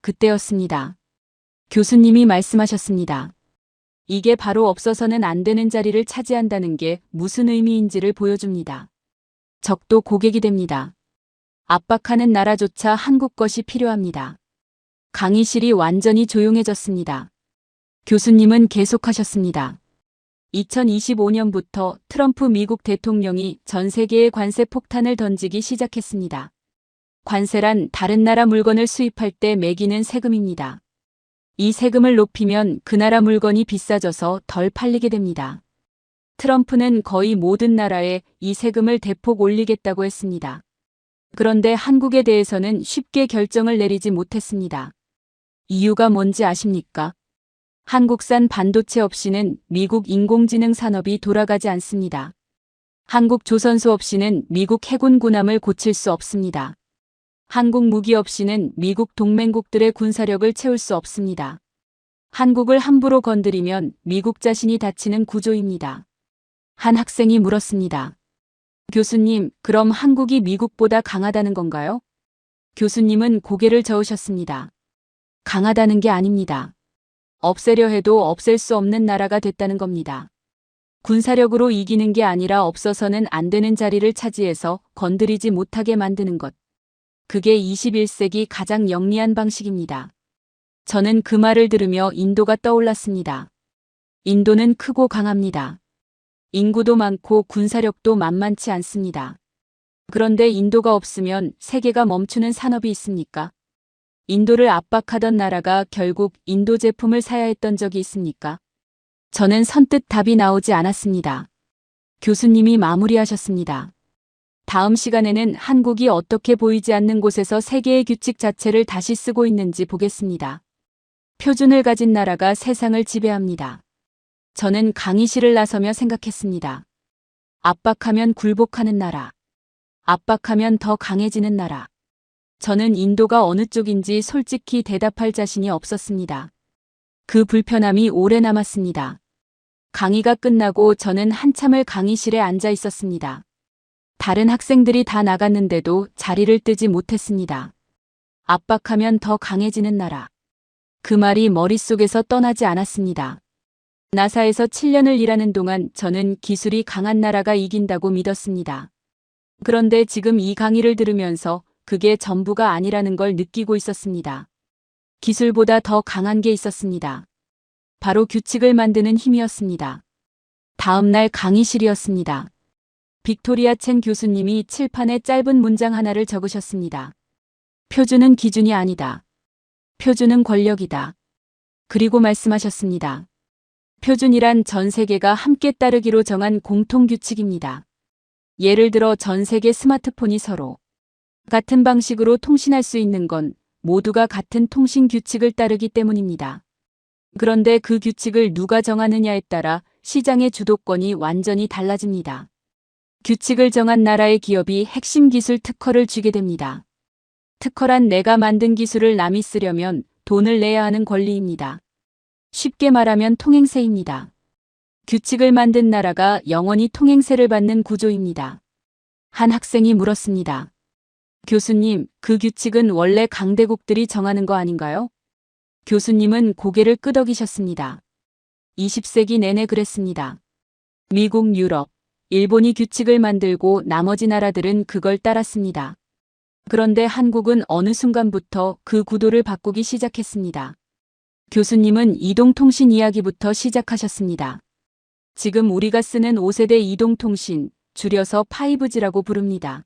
B: 그때였습니다. 교수님이 말씀하셨습니다. 이게 바로 없어서는 안 되는 자리를 차지한다는 게 무슨 의미인지를 보여줍니다. 적도 고객이 됩니다. 압박하는 나라조차 한국 것이 필요합니다. 강의실이 완전히 조용해졌습니다. 교수님은 계속하셨습니다. 2025년부터 트럼프 미국 대통령이 전 세계에 관세 폭탄을 던지기 시작했습니다. 관세란 다른 나라 물건을 수입할 때 매기는 세금입니다. 이 세금을 높이면 그 나라 물건이 비싸져서 덜 팔리게 됩니다. 트럼프는 거의 모든 나라에 이 세금을 대폭 올리겠다고 했습니다. 그런데 한국에 대해서는 쉽게 결정을 내리지 못했습니다. 이유가 뭔지 아십니까? 한국산 반도체 없이는 미국 인공지능 산업이 돌아가지 않습니다. 한국 조선소 없이는 미국 해군 군함을 고칠 수 없습니다. 한국 무기 없이는 미국 동맹국들의 군사력을 채울 수 없습니다. 한국을 함부로 건드리면 미국 자신이 다치는 구조입니다. 한 학생이 물었습니다. 교수님, 그럼 한국이 미국보다 강하다는 건가요? 교수님은 고개를 저으셨습니다. 강하다는 게 아닙니다. 없애려 해도 없앨 수 없는 나라가 됐다는 겁니다. 군사력으로 이기는 게 아니라 없어서는 안 되는 자리를 차지해서 건드리지 못하게 만드는 것. 그게 21세기 가장 영리한 방식입니다. 저는 그 말을 들으며 인도가 떠올랐습니다. 인도는 크고 강합니다. 인구도 많고 군사력도 만만치 않습니다. 그런데 인도가 없으면 세계가 멈추는 산업이 있습니까? 인도를 압박하던 나라가 결국 인도 제품을 사야 했던 적이 있습니까? 저는 선뜻 답이 나오지 않았습니다. 교수님이 마무리하셨습니다. 다음 시간에는 한국이 어떻게 보이지 않는 곳에서 세계의 규칙 자체를 다시 쓰고 있는지 보겠습니다. 표준을 가진 나라가 세상을 지배합니다. 저는 강의실을 나서며 생각했습니다. 압박하면 굴복하는 나라. 압박하면 더 강해지는 나라. 저는 인도가 어느 쪽인지 솔직히 대답할 자신이 없었습니다. 그 불편함이 오래 남았습니다. 강의가 끝나고 저는 한참을 강의실에 앉아 있었습니다. 다른 학생들이 다 나갔는데도 자리를 뜨지 못했습니다. 압박하면 더 강해지는 나라. 그 말이 머릿속에서 떠나지 않았습니다. 나사에서 7년을 일하는 동안 저는 기술이 강한 나라가 이긴다고 믿었습니다. 그런데 지금 이 강의를 들으면서 그게 전부가 아니라는 걸 느끼고 있었습니다. 기술보다 더 강한 게 있었습니다. 바로 규칙을 만드는 힘이었습니다. 다음 날 강의실이었습니다. 빅토리아 첸 교수님이 칠판에 짧은 문장 하나를 적으셨습니다. 표준은 기준이 아니다. 표준은 권력이다. 그리고 말씀하셨습니다. 표준이란 전 세계가 함께 따르기로 정한 공통 규칙입니다. 예를 들어 전 세계 스마트폰이 서로 같은 방식으로 통신할 수 있는 건 모두가 같은 통신 규칙을 따르기 때문입니다. 그런데 그 규칙을 누가 정하느냐에 따라 시장의 주도권이 완전히 달라집니다. 규칙을 정한 나라의 기업이 핵심 기술 특허를 쥐게 됩니다. 특허란 내가 만든 기술을 남이 쓰려면 돈을 내야 하는 권리입니다. 쉽게 말하면 통행세입니다. 규칙을 만든 나라가 영원히 통행세를 받는 구조입니다. 한 학생이 물었습니다. 교수님, 그 규칙은 원래 강대국들이 정하는 거 아닌가요? 교수님은 고개를 끄덕이셨습니다. 20세기 내내 그랬습니다. 미국, 유럽, 일본이 규칙을 만들고 나머지 나라들은 그걸 따랐습니다. 그런데 한국은 어느 순간부터 그 구도를 바꾸기 시작했습니다. 교수님은 이동통신 이야기부터 시작하셨습니다. 지금 우리가 쓰는 5세대 이동통신, 줄여서 5G라고 부릅니다.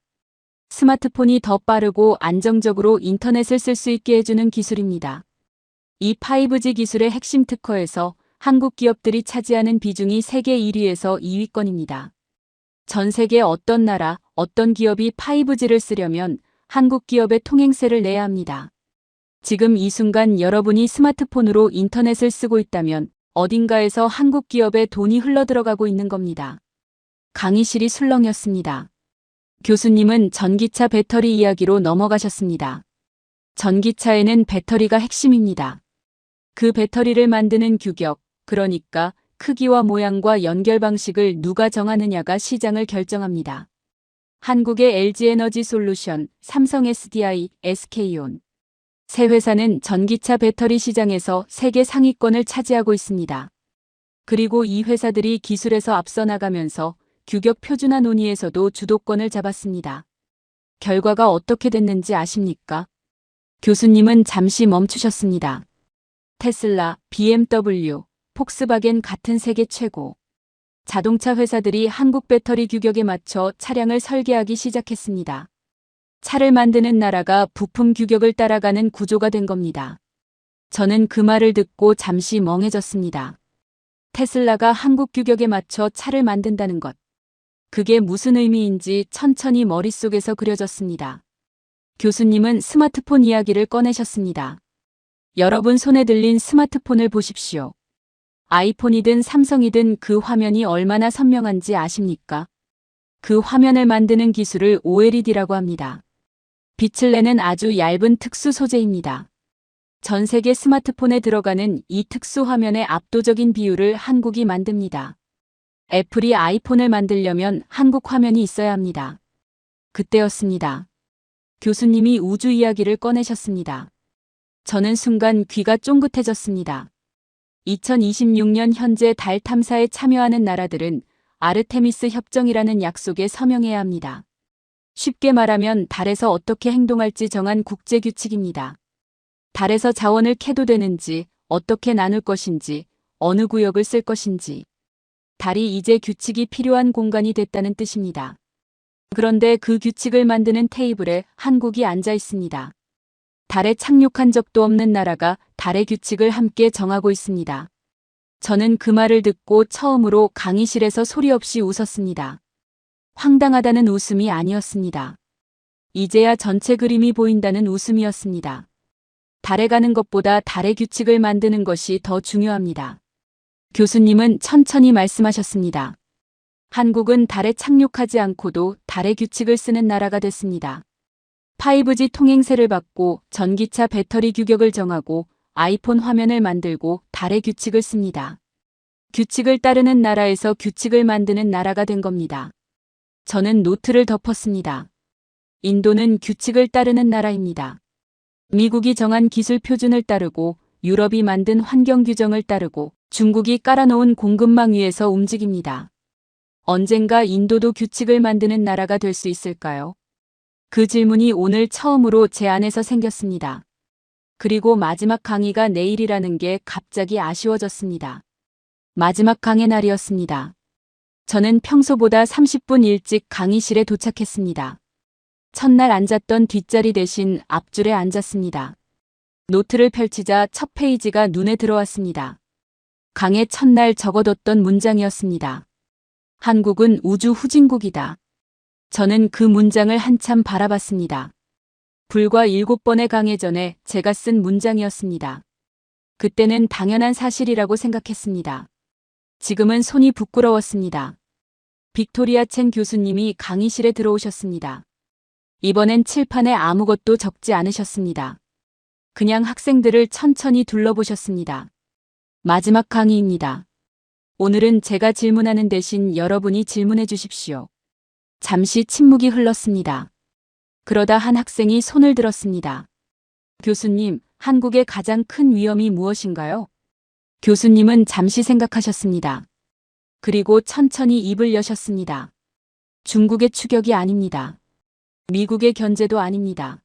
B: 스마트폰이 더 빠르고 안정적으로 인터넷을 쓸 수 있게 해주는 기술입니다. 이 5G 기술의 핵심 특허에서 한국 기업들이 차지하는 비중이 세계 1위에서 2위권입니다. 전 세계 어떤 나라, 어떤 기업이 5G를 쓰려면 한국 기업의 통행세를 내야 합니다. 지금 이 순간 여러분이 스마트폰으로 인터넷을 쓰고 있다면 어딘가에서 한국 기업의 돈이 흘러들어가고 있는 겁니다. 강의실이 술렁였습니다. 교수님은 전기차 배터리 이야기로 넘어가셨습니다. 전기차에는 배터리가 핵심입니다. 그 배터리를 만드는 규격, 그러니까 크기와 모양과 연결 방식을 누가 정하느냐가 시장을 결정합니다. 한국의 LG에너지솔루션, 삼성 SDI, SK온. 세 회사는 전기차 배터리 시장에서 세계 상위권을 차지하고 있습니다. 그리고 이 회사들이 기술에서 앞서 나가면서 규격 표준화 논의에서도 주도권을 잡았습니다. 결과가 어떻게 됐는지 아십니까? 교수님은 잠시 멈추셨습니다. 테슬라, BMW, 폭스바겐 같은 세계 최고 자동차 회사들이 한국 배터리 규격에 맞춰 차량을 설계하기 시작했습니다. 차를 만드는 나라가 부품 규격을 따라가는 구조가 된 겁니다. 저는 그 말을 듣고 잠시 멍해졌습니다. 테슬라가 한국 규격에 맞춰 차를 만든다는 것. 그게 무슨 의미인지 천천히 머릿속에서 그려졌습니다. 교수님은 스마트폰 이야기를 꺼내셨습니다. 여러분 손에 들린 스마트폰을 보십시오. 아이폰이든 삼성이든 그 화면이 얼마나 선명한지 아십니까? 그 화면을 만드는 기술을 OLED라고 합니다. 빛을 내는 아주 얇은 특수 소재입니다. 전 세계 스마트폰에 들어가는 이 특수 화면의 압도적인 비율을 한국이 만듭니다. 애플이 아이폰을 만들려면 한국 화면이 있어야 합니다. 그때였습니다. 교수님이 우주 이야기를 꺼내셨습니다. 저는 순간 귀가 쫑긋해졌습니다. 2026년 현재 달 탐사에 참여하는 나라들은 아르테미스 협정이라는 약속에 서명해야 합니다. 쉽게 말하면 달에서 어떻게 행동할지 정한 국제 규칙입니다. 달에서 자원을 캐도 되는지, 어떻게 나눌 것인지, 어느 구역을 쓸 것인지. 달이 이제 규칙이 필요한 공간이 됐다는 뜻입니다. 그런데 그 규칙을 만드는 테이블에 한국이 앉아 있습니다. 달에 착륙한 적도 없는 나라가 달의 규칙을 함께 정하고 있습니다. 저는 그 말을 듣고 처음으로 강의실에서 소리 없이 웃었습니다. 황당하다는 웃음이 아니었습니다. 이제야 전체 그림이 보인다는 웃음이었습니다. 달에 가는 것보다 달의 규칙을 만드는 것이 더 중요합니다. 교수님은 천천히 말씀하셨습니다. 한국은 달에 착륙하지 않고도 달의 규칙을 쓰는 나라가 됐습니다. 5G 통행세를 받고 전기차 배터리 규격을 정하고 아이폰 화면을 만들고 달의 규칙을 씁니다. 규칙을 따르는 나라에서 규칙을 만드는 나라가 된 겁니다. 저는 노트를 덮었습니다. 인도는 규칙을 따르는 나라입니다. 미국이 정한 기술 표준을 따르고 유럽이 만든 환경 규정을 따르고 중국이 깔아놓은 공급망 위에서 움직입니다. 언젠가 인도도 규칙을 만드는 나라가 될 수 있을까요? 그 질문이 오늘 처음으로 제 안에서 생겼습니다. 그리고 마지막 강의가 내일이라는 게 갑자기 아쉬워졌습니다. 마지막 강의 날이었습니다. 저는 평소보다 30분 일찍 강의실에 도착했습니다. 첫날 앉았던 뒷자리 대신 앞줄에 앉았습니다. 노트를 펼치자 첫 페이지가 눈에 들어왔습니다. 강의 첫날 적어뒀던 문장이었습니다. 한국은 우주 후진국이다. 저는 그 문장을 한참 바라봤습니다. 불과 7번의 강의 전에 제가 쓴 문장이었습니다. 그때는 당연한 사실이라고 생각했습니다. 지금은 손이 부끄러웠습니다. 빅토리아 첸 교수님이 강의실에 들어오셨습니다. 이번엔 칠판에 아무것도 적지 않으셨습니다. 그냥 학생들을 천천히 둘러보셨습니다. 마지막 강의입니다. 오늘은 제가 질문하는 대신 여러분이 질문해 주십시오. 잠시 침묵이 흘렀습니다. 그러다 한 학생이 손을 들었습니다. 교수님, 한국의 가장 큰 위험이 무엇인가요? 교수님은 잠시 생각하셨습니다. 그리고 천천히 입을 여셨습니다. 중국의 추격이 아닙니다. 미국의 견제도 아닙니다.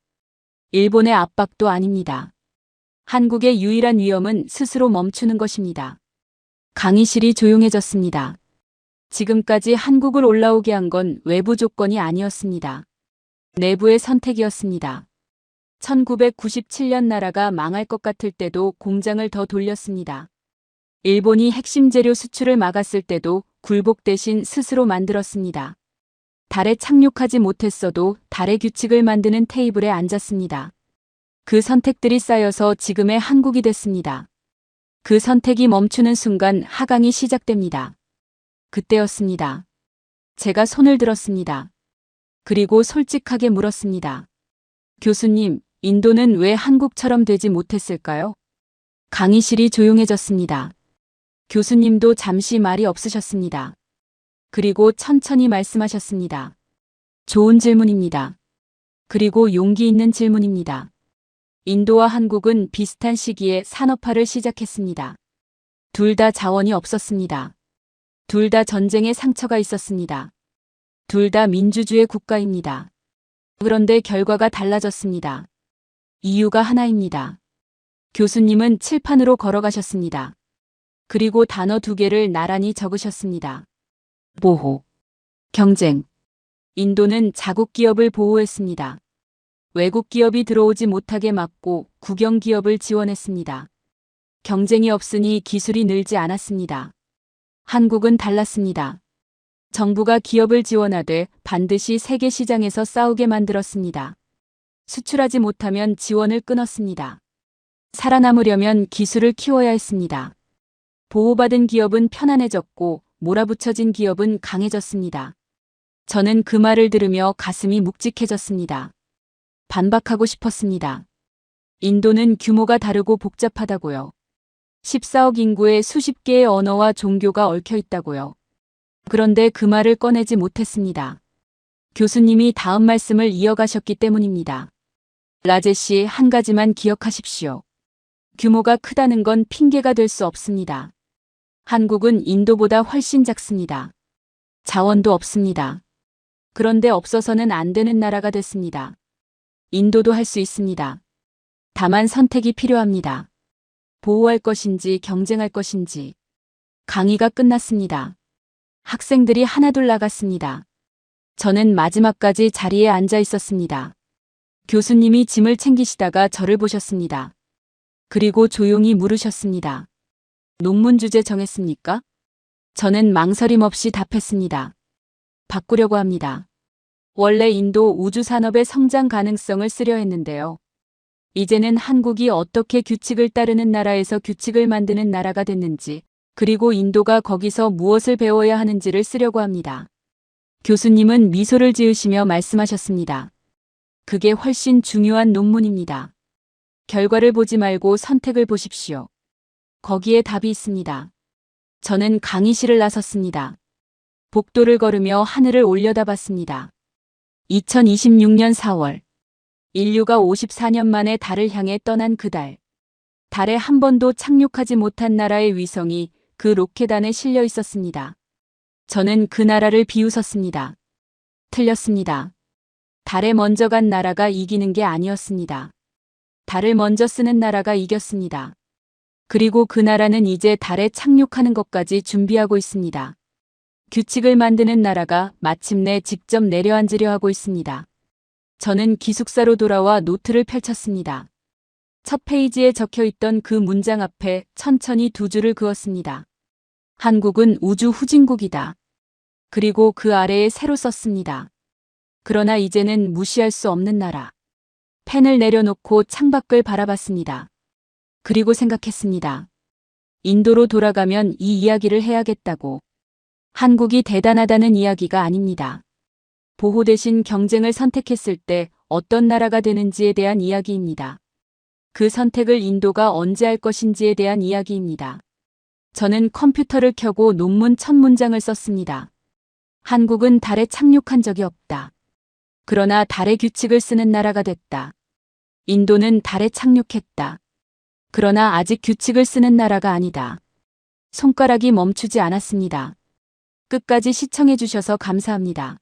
B: 일본의 압박도 아닙니다. 한국의 유일한 위험은 스스로 멈추는 것입니다. 강의실이 조용해졌습니다. 지금까지 한국을 올라오게 한 건 외부 조건이 아니었습니다. 내부의 선택이었습니다. 1997년 나라가 망할 것 같을 때도 공장을 더 돌렸습니다. 일본이 핵심 재료 수출을 막았을 때도 굴복 대신 스스로 만들었습니다. 달에 착륙하지 못했어도 달의 규칙을 만드는 테이블에 앉았습니다. 그 선택들이 쌓여서 지금의 한국이 됐습니다. 그 선택이 멈추는 순간 하강이 시작됩니다. 그때였습니다. 제가 손을 들었습니다. 그리고 솔직하게 물었습니다. 교수님, 인도는 왜 한국처럼 되지 못했을까요? 강의실이 조용해졌습니다. 교수님도 잠시 말이 없으셨습니다. 그리고 천천히 말씀하셨습니다. 좋은 질문입니다. 그리고 용기 있는 질문입니다. 인도와 한국은 비슷한 시기에 산업화를 시작했습니다. 둘 다 자원이 없었습니다. 둘 다 전쟁에 상처가 있었습니다. 둘 다 민주주의 국가입니다. 그런데 결과가 달라졌습니다. 이유가 하나입니다. 교수님은 칠판으로 걸어가셨습니다. 그리고 단어 2개를 나란히 적으셨습니다. 보호, 경쟁. 인도는 자국 기업을 보호했습니다. 외국 기업이 들어오지 못하게 막고 국영 기업을 지원했습니다. 경쟁이 없으니 기술이 늘지 않았습니다. 한국은 달랐습니다. 정부가 기업을 지원하되 반드시 세계 시장에서 싸우게 만들었습니다. 수출하지 못하면 지원을 끊었습니다. 살아남으려면 기술을 키워야 했습니다. 보호받은 기업은 편안해졌고 몰아붙여진 기업은 강해졌습니다. 저는 그 말을 들으며 가슴이 묵직해졌습니다. 반박하고 싶었습니다. 인도는 규모가 다르고 복잡하다고요. 14억 인구에 수십 개의 언어와 종교가 얽혀 있다고요. 그런데 그 말을 꺼내지 못했습니다. 교수님이 다음 말씀을 이어가셨기 때문입니다. 라제시, 한 가지만 기억하십시오. 규모가 크다는 건 핑계가 될 수 없습니다. 한국은 인도보다 훨씬 작습니다. 자원도 없습니다. 그런데 없어서는 안 되는 나라가 됐습니다. 인도도 할 수 있습니다. 다만 선택이 필요합니다. 보호할 것인지 경쟁할 것인지. 강의가 끝났습니다. 학생들이 하나둘 나갔습니다. 저는 마지막까지 자리에 앉아 있었습니다. 교수님이 짐을 챙기시다가 저를 보셨습니다. 그리고 조용히 물으셨습니다. 논문 주제 정했습니까? 저는 망설임 없이 답했습니다. 바꾸려고 합니다. 원래 인도 우주산업의 성장 가능성을 쓰려 했는데요. 이제는 한국이 어떻게 규칙을 따르는 나라에서 규칙을 만드는 나라가 됐는지, 그리고 인도가 거기서 무엇을 배워야 하는지를 쓰려고 합니다. 교수님은 미소를 지으시며 말씀하셨습니다. 그게 훨씬 중요한 논문입니다. 결과를 보지 말고 선택을 보십시오. 거기에 답이 있습니다. 저는 강의실을 나섰습니다. 복도를 걸으며 하늘을 올려다봤습니다. 2026년 4월. 인류가 54년 만에 달을 향해 떠난 그달. 달에 한 번도 착륙하지 못한 나라의 위성이 그 로켓 안에 실려 있었습니다. 저는 그 나라를 비웃었습니다. 틀렸습니다. 달에 먼저 간 나라가 이기는 게 아니었습니다. 달을 먼저 쓰는 나라가 이겼습니다. 그리고 그 나라는 이제 달에 착륙하는 것까지 준비하고 있습니다. 규칙을 만드는 나라가 마침내 직접 내려앉으려 하고 있습니다. 저는 기숙사로 돌아와 노트를 펼쳤습니다. 첫 페이지에 적혀있던 그 문장 앞에 천천히 2줄을 그었습니다. 한국은 우주 후진국이다. 그리고 그 아래에 새로 썼습니다. 그러나 이제는 무시할 수 없는 나라. 펜을 내려놓고 창밖을 바라봤습니다. 그리고 생각했습니다. 인도로 돌아가면 이 이야기를 해야겠다고. 한국이 대단하다는 이야기가 아닙니다. 보호 대신 경쟁을 선택했을 때 어떤 나라가 되는지에 대한 이야기입니다. 그 선택을 인도가 언제 할 것인지에 대한 이야기입니다. 저는 컴퓨터를 켜고 논문 첫 문장을 썼습니다. 한국은 달에 착륙한 적이 없다. 그러나 달의 규칙을 쓰는 나라가 됐다. 인도는 달에 착륙했다. 그러나 아직 규칙을 쓰는 나라가 아니다. 손가락이 멈추지 않았습니다. 끝까지 시청해 주셔서 감사합니다.